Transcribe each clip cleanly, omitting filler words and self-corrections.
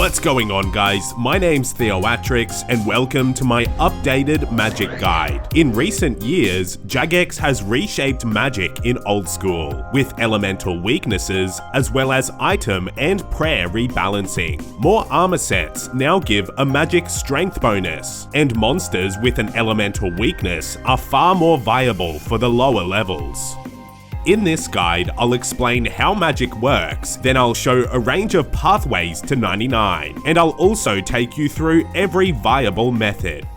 What's going on, guys? My name's Theoatrix and welcome to my updated Magic guide. In recent years, Jagex has reshaped Magic in Old School, with elemental weaknesses as well as item and prayer rebalancing. More armor sets now give a Magic strength bonus, and monsters with an elemental weakness are far more viable for the lower levels. In this guide, I'll explain how Magic works, then I'll show a range of pathways to 99, and I'll also take you through every viable method.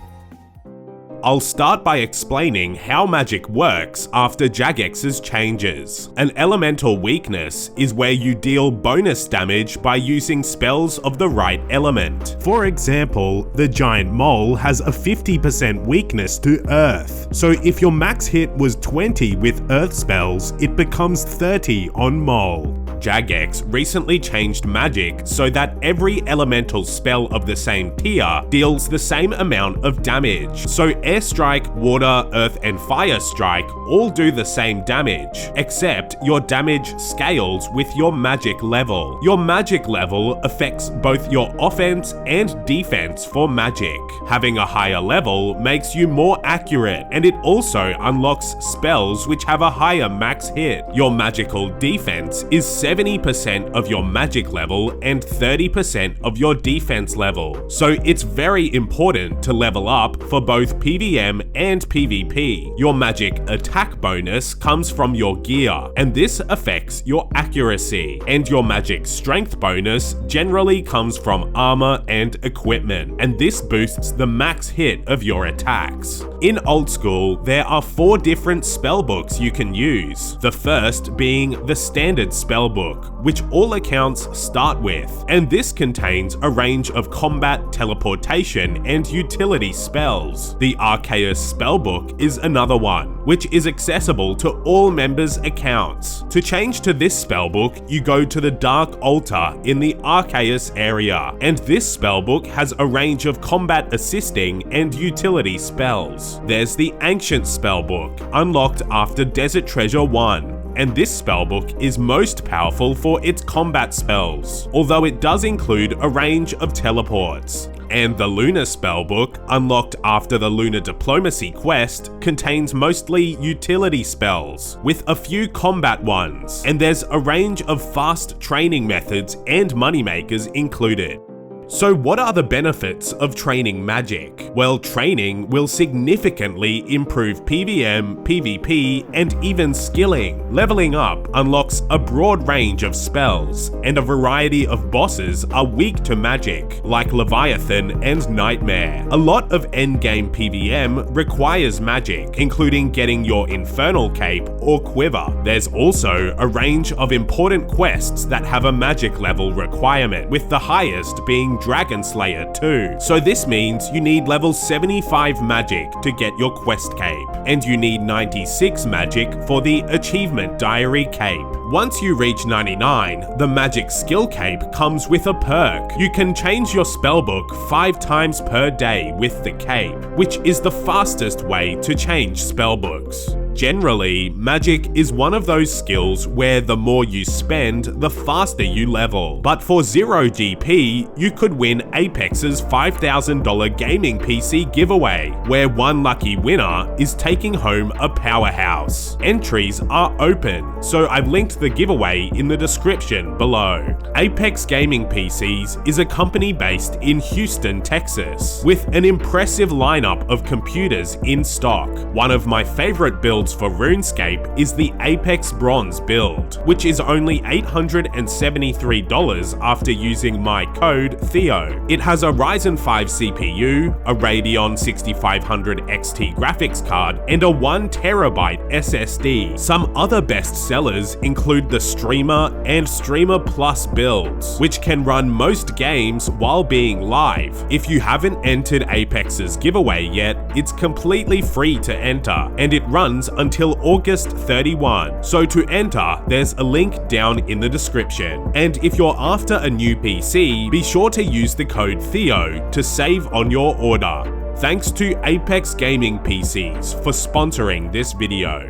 I'll start by explaining how Magic works after Jagex's changes. An elemental weakness is where you deal bonus damage by using spells of the right element. For example, the giant mole has a 50% weakness to earth, so if your max hit was 20 with earth spells, it becomes 30 on mole. Jagex recently changed Magic so that every elemental spell of the same tier deals the same amount of damage. So Air Strike, Water, Earth, and Fire Strike all do the same damage, except your damage scales with your Magic level. Your Magic level affects both your offense and defense for Magic. Having a higher level makes you more accurate, and it also unlocks spells which have a higher max hit. Your magical defense is 70% of your Magic level and 30% of your defense level, so it's very important to level up for both PvM and PvP. Your Magic attack bonus comes from your gear, and this affects your accuracy, and your Magic strength bonus generally comes from armor and equipment, and this boosts the max hit of your attacks. In Old School, there are 4 different spellbooks you can use, the first being the standard spellbook, which all accounts start with, and this contains a range of combat, teleportation, and utility spells. The Arceus spellbook is another one, which is accessible to all members' accounts. To change to this spellbook, you go to the Dark Altar in the Arceus area, and this spellbook has a range of combat assisting and utility spells. There's the Ancient spellbook, unlocked after Desert Treasure 1. And this spellbook is most powerful for its combat spells, although it does include a range of teleports. And the Lunar spellbook, unlocked after the Lunar Diplomacy quest, contains mostly utility spells, with a few combat ones, and there's a range of fast training methods and moneymakers included. So what are the benefits of training Magic? Well, training will significantly improve PvM, PvP, and even skilling. Leveling up unlocks a broad range of spells, and a variety of bosses are weak to Magic, like Leviathan and Nightmare. A lot of endgame PvM requires Magic, including getting your Infernal Cape or Quiver. There's also a range of important quests that have a Magic level requirement, with the highest being Dragon Slayer 2. So this means you need level 75 Magic to get your quest cape, and you need 96 Magic for the Achievement Diary cape. Once you reach 99, the Magic skill cape comes with a perk. You can change your spellbook 5 times per day with the cape, which is the fastest way to change spellbooks. Generally, Magic is one of those skills where the more you spend, the faster you level. But for 0 GP, you could win Apex's $5,000 gaming PC giveaway, where one lucky winner is taking home a powerhouse. Entries are open, so I've linked the giveaway in the description below. Apex Gaming PCs is a company based in Houston, Texas, with an impressive lineup of computers in stock. One of my favorite builds for RuneScape is the Apex Bronze build, which is only $873 after using my code THEO. It has a Ryzen 5 CPU, a Radeon 6500 XT graphics card, and a 1TB SSD. Some other best sellers include the Streamer and Streamer Plus builds, which can run most games while being live. If you haven't entered Apex's giveaway yet, it's completely free to enter, and it runs until August 31. So to enter, there's a link down in the description. And if you're after a new PC, be sure to use the code THEO to save on your order. Thanks to Apex Gaming PCs for sponsoring this video.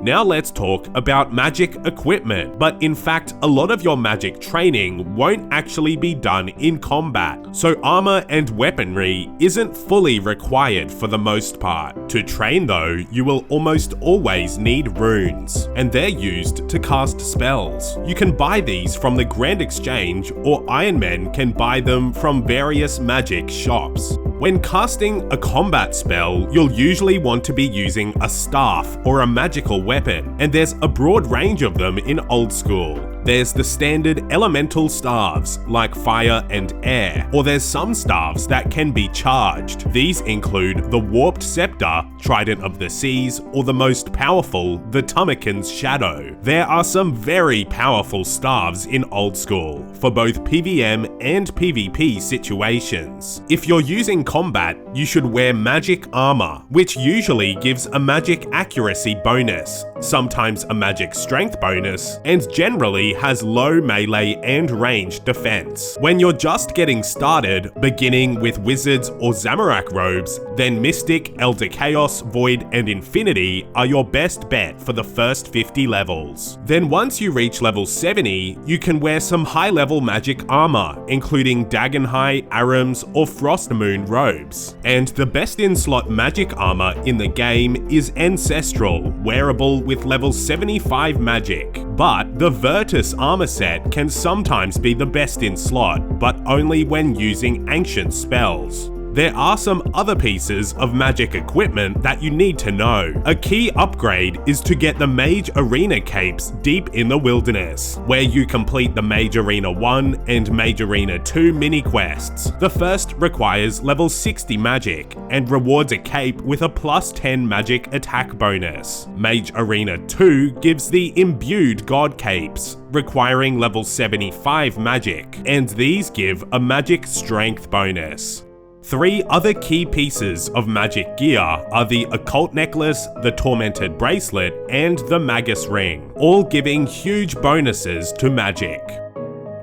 Now let's talk about magic equipment, but in fact a lot of your magic training won't actually be done in combat, so armor and weaponry isn't fully required for the most part. To train though, you will almost always need runes, and they're used to cast spells. You can buy these from the Grand Exchange, or Ironman can buy them from various magic shops. When casting a combat spell, you'll usually want to be using a staff or a magical weapon, and there's a broad range of them in Old School. There's the standard elemental staves, like fire and air, or there's some staves that can be charged. These include the Warped Scepter, Trident of the Seas, or the most powerful, the Tummakin's Shadow. There are some very powerful staves in Old School, for both PvM and PvP situations. If you're using combat, you should wear magic armor, which usually gives a magic accuracy bonus, sometimes a magic strength bonus, and generally has low melee and range defense. When you're just getting started, beginning with Wizards or Zamorak robes, then Mystic, Elder Chaos, Void, and Infinity are your best bet for the first 50 levels. Then once you reach level 70, you can wear some high-level magic armor, including Dagonhai, Arams, or Frostmoon robes. And the best in-slot magic armor in the game is Ancestral, wearable with level 75 magic. But the Virtus armor set can sometimes be the best in slot, but only when using ancient spells. There are some other pieces of magic equipment that you need to know. A key upgrade is to get the Mage Arena capes deep in the wilderness, where you complete the Mage Arena 1 and Mage Arena 2 mini quests. The first requires level 60 magic and rewards a cape with a plus 10 magic attack bonus. Mage Arena 2 gives the Imbued God capes, requiring level 75 magic, and these give a magic strength bonus. 3 other key pieces of magic gear are the Occult Necklace, the Tormented Bracelet, and the Magus Ring, all giving huge bonuses to magic.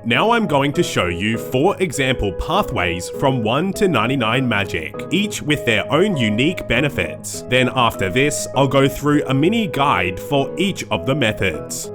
Now I'm going to show you 4 example pathways from 1 to 99 magic, each with their own unique benefits. Then after this, I'll go through a mini guide for each of the methods.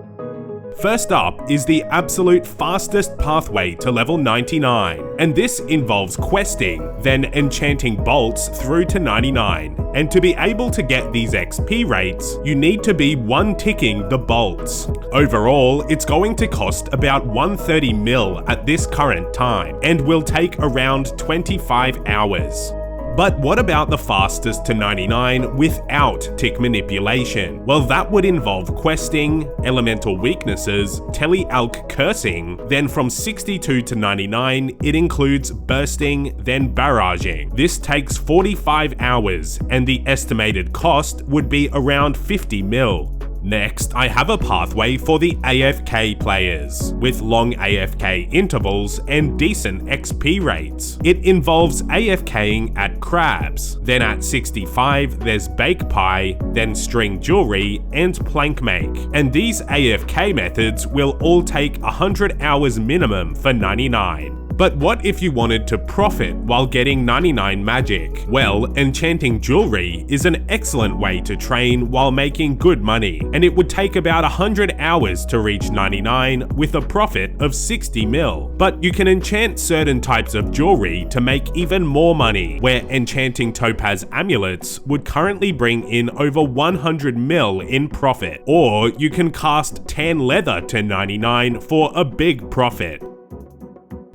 First up is the absolute fastest pathway to level 99, and this involves questing, then enchanting bolts through to 99. And to be able to get these XP rates, you need to be one-ticking the bolts. Overall, it's going to cost about 130 mil at this current time, and will take around 25 hours. But what about the fastest to 99 without tick manipulation? Well, that would involve questing, elemental weaknesses, Tele-Alch cursing, then from 62 to 99, it includes bursting, then barraging. This takes 45 hours, and the estimated cost would be around 50 mil. Next, I have a pathway for the AFK players, with long AFK intervals and decent XP rates. It involves AFKing at Crabs, then at 65 there's Bake Pie, then String Jewellery, and Plank Make. And these AFK methods will all take 100 hours minimum for 99. But what if you wanted to profit while getting 99 magic? Well, enchanting jewelry is an excellent way to train while making good money, and it would take about 100 hours to reach 99 with a profit of 60 mil. But you can enchant certain types of jewelry to make even more money, where enchanting topaz amulets would currently bring in over 100 mil in profit. Or you can cast tan leather to 99 for a big profit.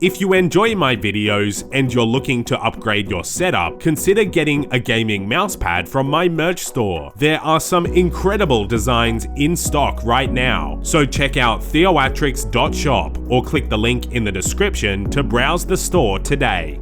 If you enjoy my videos and you're looking to upgrade your setup, consider getting a gaming mousepad from my merch store. There are some incredible designs in stock right now, so check out Theoatrix.shop or click the link in the description to browse the store today.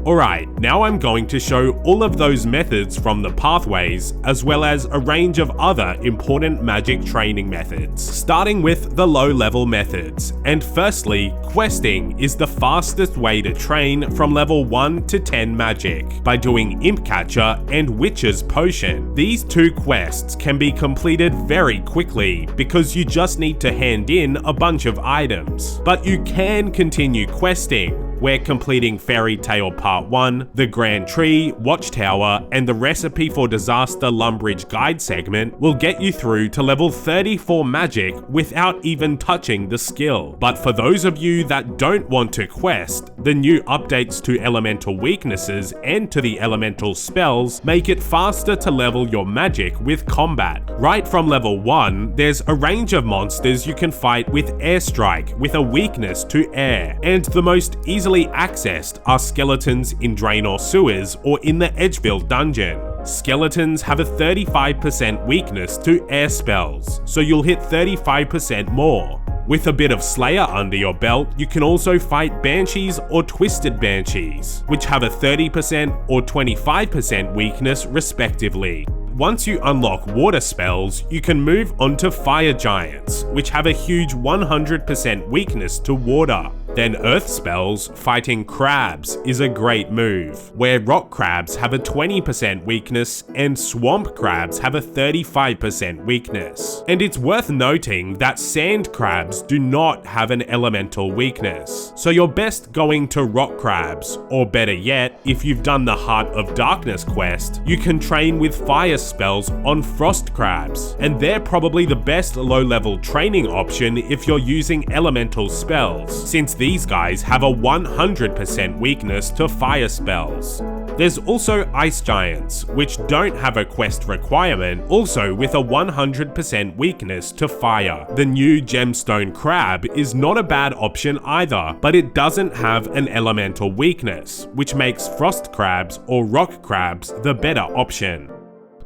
Alright, now I'm going to show all of those methods from the pathways, as well as a range of other important magic training methods, starting with the low-level methods. And firstly, questing is the fastest way to train from level 1 to 10 magic, by doing Imp Catcher and Witch's Potion. These 2 quests can be completed very quickly, because you just need to hand in a bunch of items. But you can continue questing, where completing Fairy Tale Part 1, the Grand Tree, Watchtower, and the Recipe for Disaster Lumbridge Guide segment will get you through to level 34 Magic without even touching the skill. But for those of you that don't want to quest, the new updates to elemental weaknesses and to the elemental spells make it faster to level your magic with combat. Right from level 1, there's a range of monsters you can fight with Airstrike with a weakness to air, and the most easily accessed are skeletons in Draenor sewers or in the Edgeville dungeon. Skeletons have a 35% weakness to air spells, so you'll hit 35% more. With a bit of Slayer under your belt, you can also fight Banshees or Twisted Banshees, which have a 30% or 25% weakness respectively. Once you unlock water spells, you can move on to Fire Giants, which have a huge 100% weakness to water. Then earth spells, fighting crabs is a great move, where rock crabs have a 20% weakness and swamp crabs have a 35% weakness. And it's worth noting that sand crabs do not have an elemental weakness, so you're best going to rock crabs, or better yet, if you've done the Heart of Darkness quest, you can train with fire spells on frost crabs, and they're probably the best low-level training option if you're using elemental spells, since these guys have a 100% weakness to fire spells. There's also Ice Giants, which don't have a quest requirement, also with a 100% weakness to fire. The new Gemstone Crab is not a bad option either, but it doesn't have an elemental weakness, which makes Frost Crabs or Rock Crabs the better option.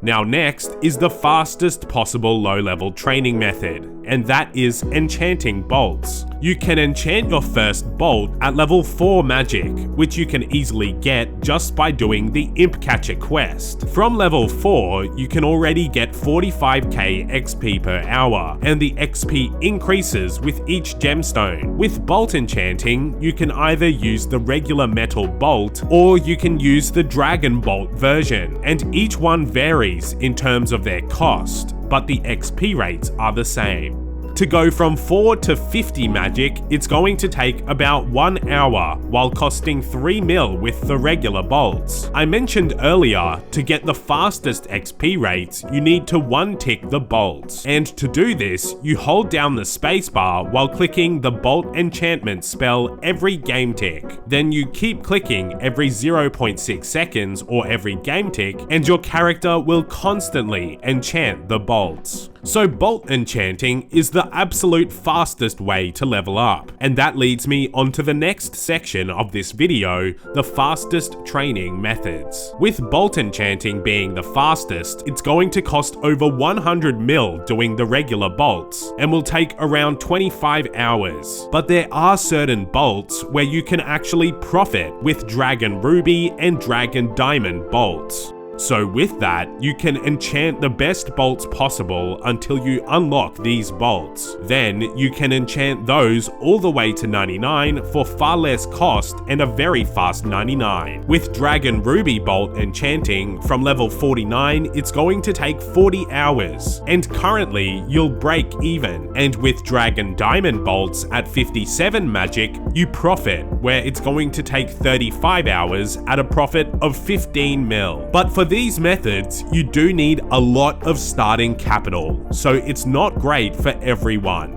Now next is the fastest possible low-level training method, and that is enchanting bolts. You can enchant your first bolt at level 4 magic, which you can easily get just by doing the Imp Catcher quest. From level 4, you can already get 45k XP per hour, and the XP increases with each gemstone. With bolt enchanting, you can either use the regular metal bolt, or you can use the dragon bolt version, and each one varies in terms of their cost, but the XP rates are the same. To go from 4 to 50 magic, it's going to take about 1 hour, while costing 3 mil with the regular bolts. I mentioned earlier, to get the fastest XP rates, you need to one-tick the bolts. And to do this, you hold down the spacebar while clicking the bolt enchantment spell every game tick. Then you keep clicking every 0.6 seconds or every game tick, and your character will constantly enchant the bolts. So bolt enchanting is the absolute fastest way to level up, and that leads me onto the next section of this video, the fastest training methods. With bolt enchanting being the fastest, it's going to cost over 100 mil doing the regular bolts, and will take around 25 hours. But there are certain bolts where you can actually profit with Dragon Ruby and Dragon Diamond bolts. So with that, you can enchant the best bolts possible until you unlock these bolts. Then you can enchant those all the way to 99 for far less cost and a very fast 99. With Dragon Ruby bolt enchanting from level 49, it's going to take 40 hours, and currently you'll break even. And with Dragon Diamond bolts at 57 magic, you profit, where it's going to take 35 hours at a profit of 15 mil. But for these methods, you do need a lot of starting capital, so it's not great for everyone.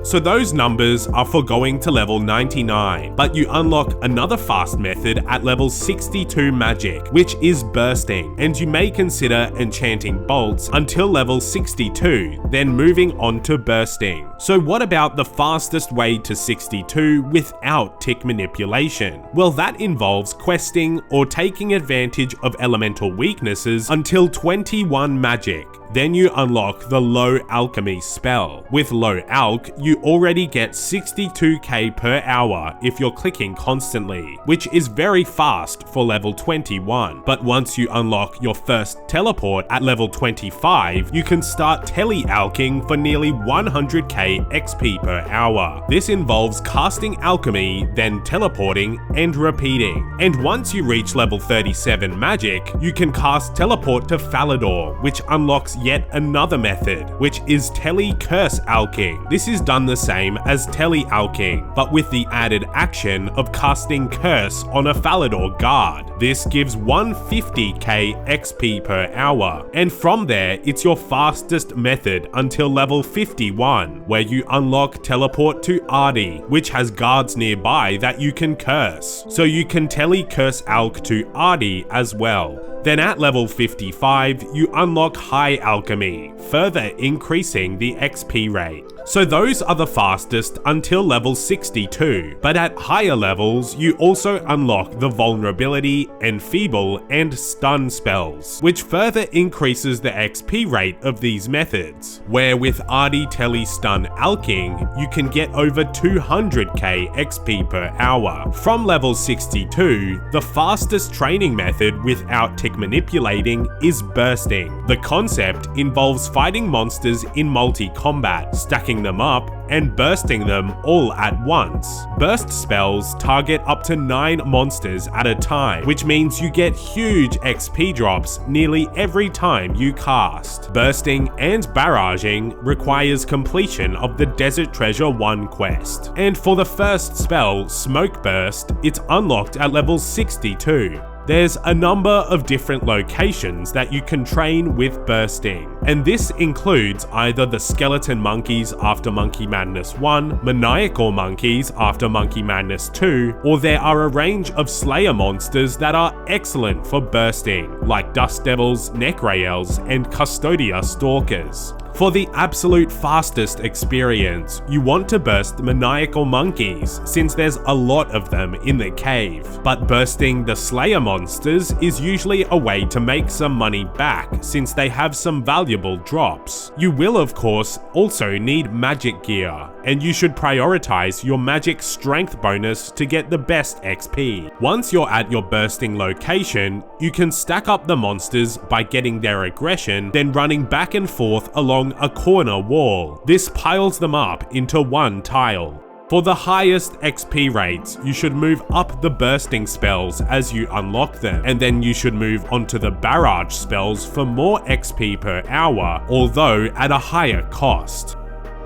So those numbers are for going to level 99, but you unlock another fast method at level 62 magic, which is bursting, and you may consider enchanting bolts until level 62, then moving on to bursting. So what about the fastest way to 62 without tick manipulation? Well, that involves questing or taking advantage of elemental weaknesses until 21 magic. Then you unlock the Low Alchemy spell. With Low Alch, you already get 62k per hour if you're clicking constantly, which is very fast for level 21. But once you unlock your first teleport at level 25, you can start Tele Alching for nearly 100k XP per hour. This involves casting Alchemy, then teleporting and repeating. And once you reach level 37 magic, you can cast Teleport to Falador, which unlocks yet another method, which is Tele Curse Alching. This is done the same as Tele Alching, but with the added action of casting Curse on a Falador guard. This gives 150k XP per hour, and from there it's your fastest method until level 51, where you unlock Teleport to Ardi, which has guards nearby that you can curse, so you can Tele Curse Alch to Ardi as well. Then at level 55, you unlock High Alchemy, further increasing the XP rate. So those are the fastest until level 62, but at higher levels, you also unlock the Vulnerability, Enfeeble, and Stun spells, which further increases the XP rate of these methods, where with Ardi Tele Stun Alching, you can get over 200k XP per hour. From level 62, the fastest training method without tick manipulating is Bursting. The concept involves fighting monsters in multi-combat, stacking them up, and bursting them all at once. Burst spells target up to 9 monsters at a time, which means you get huge XP drops nearly every time you cast. Bursting and barraging requires completion of the Desert Treasure 1 quest, and for the first spell, Smoke Burst, it's unlocked at level 62. There's a number of different locations that you can train with bursting, and this includes either the Skeleton Monkeys after Monkey Madness 1, Maniacal Monkeys after Monkey Madness 2, or there are a range of Slayer monsters that are excellent for bursting, like Dust Devils, Necraels, and Custodia Stalkers. For the absolute fastest experience, you want to burst the Maniacal Monkeys, since there's a lot of them in the cave, but bursting the Slayer monsters is usually a way to make some money back, since they have some valuable drops. You will of course also need magic gear, and you should prioritize your magic strength bonus to get the best XP. Once you're at your bursting location, you can stack up the monsters by getting their aggression, then running back and forth along a corner wall. This piles them up into one tile. For the highest XP rates, you should move up the bursting spells as you unlock them, and then you should move onto the barrage spells for more XP per hour, although at a higher cost.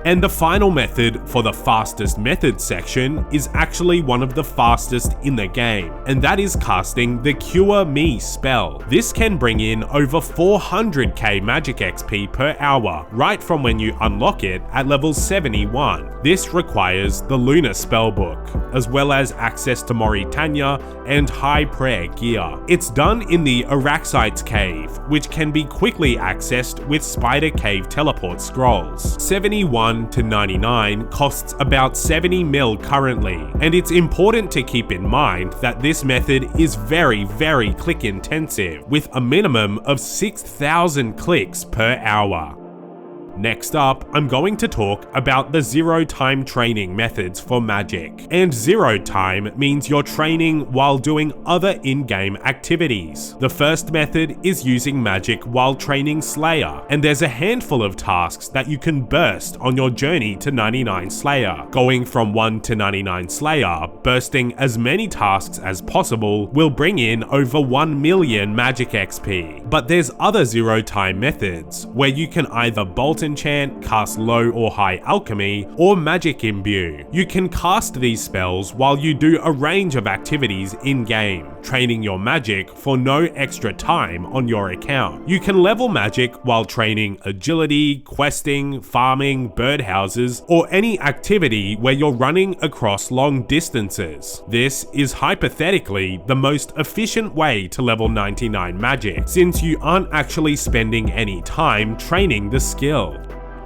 And the final method for the fastest method section is actually one of the fastest in the game, and that is casting the Cure Me spell. This can bring in over 400k magic XP per hour, right from when you unlock it at level 71. This requires the Lunar Spellbook, as well as access to Mauritania and High Prayer gear. It's done in the Araxite's Cave, which can be quickly accessed with Spider Cave teleport scrolls. 71 to 99 costs about 70 mil currently, and it's important to keep in mind that this method is very click intensive, with a minimum of 6,000 clicks per hour. Next up, I'm going to talk about the zero time training methods for Magic. And zero time means you're training while doing other in-game activities. The first method is using magic while training Slayer, and there's a handful of tasks that you can burst on your journey to 99 Slayer. Going from 1 to 99 Slayer, bursting as many tasks as possible will bring in over 1 million Magic XP. But there's other zero time methods, where you can either bolt Enchant, cast Low or High Alchemy, or Magic Imbue. You can cast these spells while you do a range of activities in-game, training your magic for no extra time on your account. You can level magic while training Agility, questing, farming, birdhouses, or any activity where you're running across long distances. This is hypothetically the most efficient way to level 99 magic, since you aren't actually spending any time training the skill.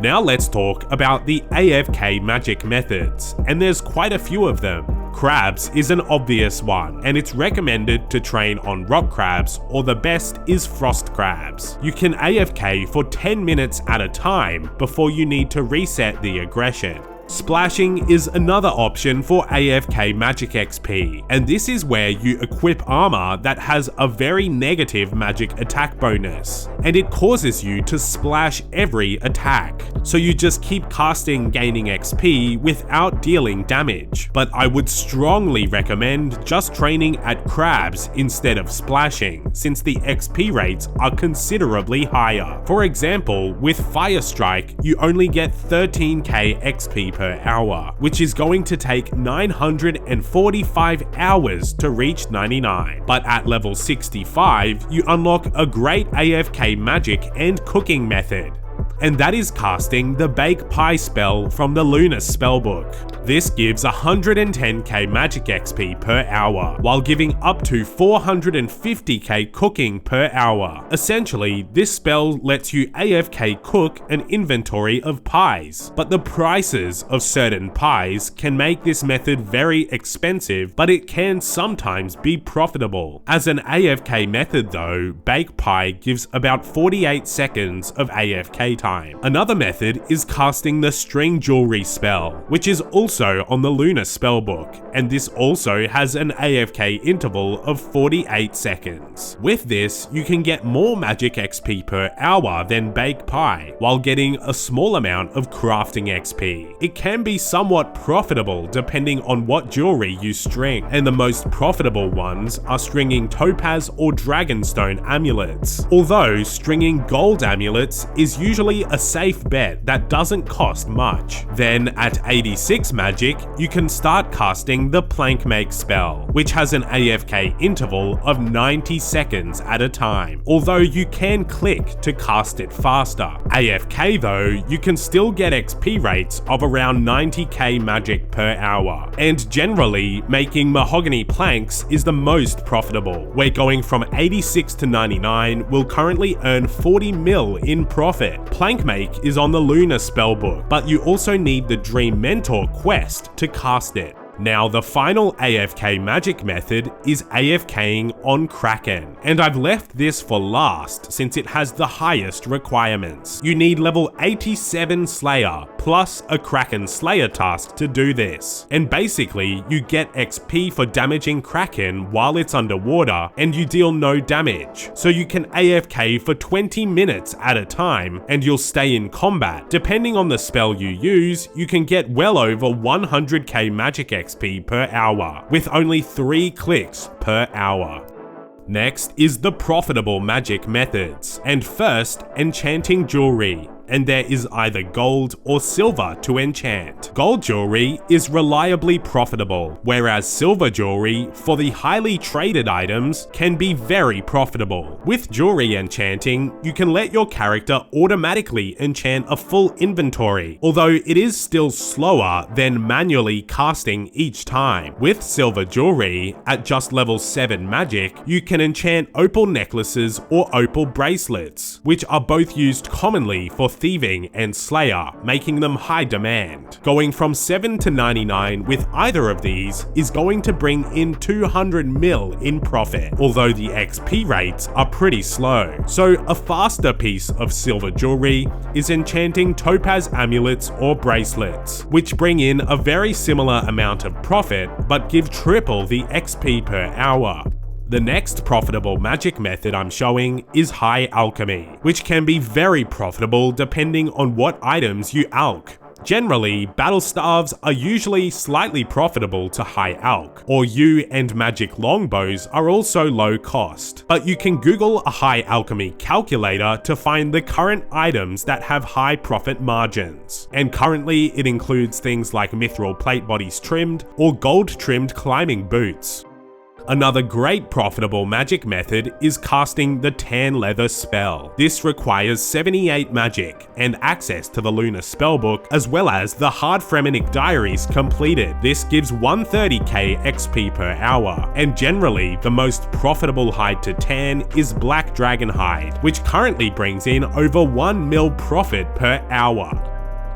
Now let's talk about the AFK Magic methods, and there's quite a few of them. Crabs is an obvious one, and it's recommended to train on rock crabs, or the best is frost crabs. You can AFK for 10 minutes at a time before you need to reset the aggression. Splashing is another option for AFK Magic XP, and this is where you equip armor that has a very negative magic attack bonus, and it causes you to splash every attack. So you just keep casting, gaining XP without dealing damage. But I would strongly recommend just training at crabs instead of splashing, since the XP rates are considerably higher. For example, with Fire Strike, you only get 13k XP per hour, which is going to take 945 hours to reach 99. But at level 65, you unlock a great AFK magic and cooking method, and that is casting the Bake Pie spell from the Lunar spellbook. This gives 110k magic XP per hour, while giving up to 450k cooking per hour. Essentially, this spell lets you AFK cook an inventory of pies, but the prices of certain pies can make this method very expensive, but it can sometimes be profitable. As an AFK method though, Bake Pie gives about 48 seconds of AFK time. Another method is casting the String Jewellery spell, which is also on the Lunar spellbook, and this also has an AFK interval of 48 seconds. With this, you can get more magic XP per hour than Bake Pie, while getting a small amount of crafting XP. It can be somewhat profitable depending on what jewelry you string, and the most profitable ones are stringing topaz or dragonstone amulets, although stringing gold amulets is usually a safe bet that doesn't cost much. Then at 86 magic, you can start casting the Plank Make spell, which has an AFK interval of 90 seconds at a time, although you can click to cast it faster. AFK though, you can still get XP rates of around 90k magic per hour, and generally making mahogany planks is the most profitable, where going from 86 to 99 will currently earn 40 mil in profit. Plank Make is on the Lunar spellbook, but you also need the Dream Mentor quest to cast it. Now, the final AFK magic method is AFKing on Kraken, and I've left this for last since it has the highest requirements. You need level 87 Slayer plus a Kraken Slayer task to do this, and basically you get XP for damaging Kraken while it's underwater and you deal no damage. So you can AFK for 20 minutes at a time and you'll stay in combat. Depending on the spell you use, you can get well over 100k magic XP per hour, with only 3 clicks per hour. Next is the profitable magic methods, and first, enchanting jewelry. And there is either gold or silver to enchant. Gold jewelry is reliably profitable, whereas silver jewelry for the highly traded items can be very profitable. With jewelry enchanting, you can let your character automatically enchant a full inventory, although it is still slower than manually casting each time. With silver jewelry, at just level 7 magic, you can enchant opal necklaces or opal bracelets, which are both used commonly for thieving and slayer, making them high demand. Going from 7 to 99 with either of these is going to bring in 200 mil in profit, although the XP rates are pretty slow. So a faster piece of silver jewelry is enchanting topaz amulets or bracelets, which bring in a very similar amount of profit but give triple the XP per hour. The next profitable magic method I'm showing is high alchemy, which can be very profitable depending on what items you alch. Generally, battle staves are usually slightly profitable to high alch, or yew and magic longbows are also low cost, but you can Google a high alchemy calculator to find the current items that have high profit margins, and currently it includes things like mithril plate bodies trimmed or gold trimmed climbing boots. Another great profitable magic method is casting the Tan Leather spell. This requires 78 magic and access to the Lunar spellbook, as well as the Hard Fremenic diaries completed. This gives 130k XP per hour, and generally the most profitable hide to tan is Black Dragon hide, which currently brings in over 1 mil profit per hour.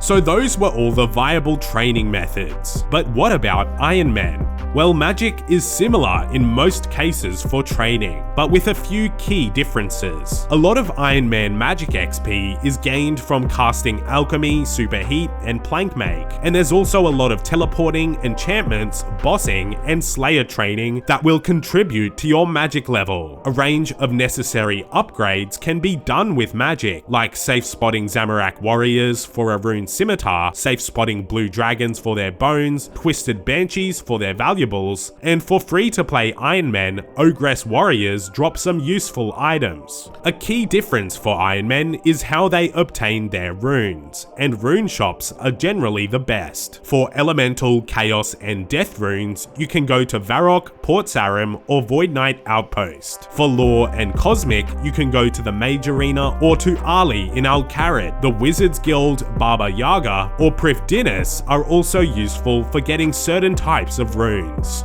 So those were all the viable training methods. But what about Ironman? Well, magic is similar in most cases for training, but with a few key differences. A lot of Ironman Magic XP is gained from casting Alchemy, Superheat, and Plank Make, and there's also a lot of teleporting, enchantments, bossing, and slayer training that will contribute to your magic level. A range of necessary upgrades can be done with magic, like safe spotting Zamorak warriors for a rune scimitar, safe spotting blue dragons for their bones, twisted banshees for their valuables, and for free-to-play Ironmen, Ogress warriors drop some useful items. A key difference for Ironmen is how they obtain their runes, and rune shops are generally the best. For elemental, chaos, and death runes, you can go to Varrock, Port Sarim, or Void Knight Outpost. For lore and cosmic, you can go to the Mage Arena or to Ali in Al-Kharid. The Wizards Guild, Baba Yaga, or Prif Dinis are also useful for getting certain types of runes.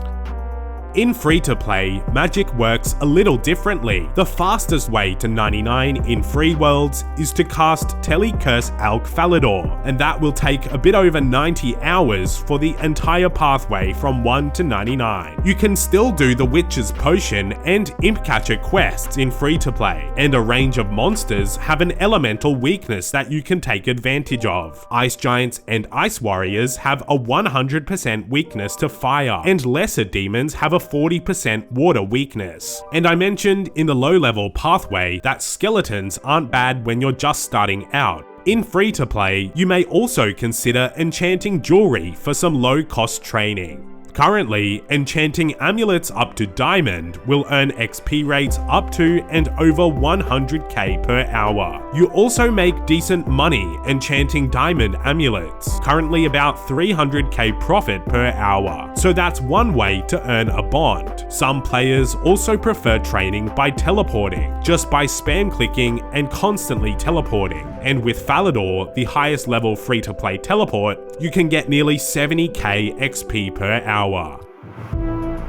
In free-to-play, magic works a little differently. The fastest way to 99 in free worlds is to cast Tele Curse Alk Falador, and that will take a bit over 90 hours for the entire pathway from 1 to 99. You can still do the Witch's Potion and Imp Catcher quests in free-to-play, and a range of monsters have an elemental weakness that you can take advantage of. Ice Giants and Ice Warriors have a 100% weakness to fire, and lesser demons have a 40% water weakness. And I mentioned in the low-level pathway that skeletons aren't bad when you're just starting out. In free-to-play, you may also consider enchanting jewelry for some low-cost training. Currently, enchanting amulets up to Diamond will earn XP rates up to and over 100k per hour. You also make decent money enchanting Diamond amulets, currently about 300k profit per hour, so that's one way to earn a bond. Some players also prefer training by teleporting, just by spam clicking and constantly teleporting. And with Falador, the highest level free-to-play teleport, you can get nearly 70k XP per hour.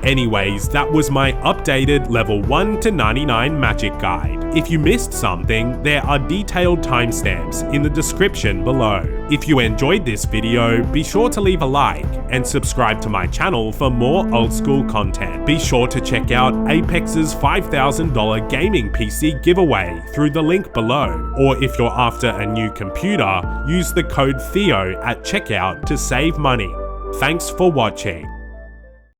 Anyways, that was my updated level 1 to 99 magic guide. If you missed something, there are detailed timestamps in the description below. If you enjoyed this video, be sure to leave a like and subscribe to my channel for more old school content. Be sure to check out Apex's $5,000 gaming PC giveaway through the link below, or if you're after a new computer, use the code THEO at checkout to save money. Thanks for watching.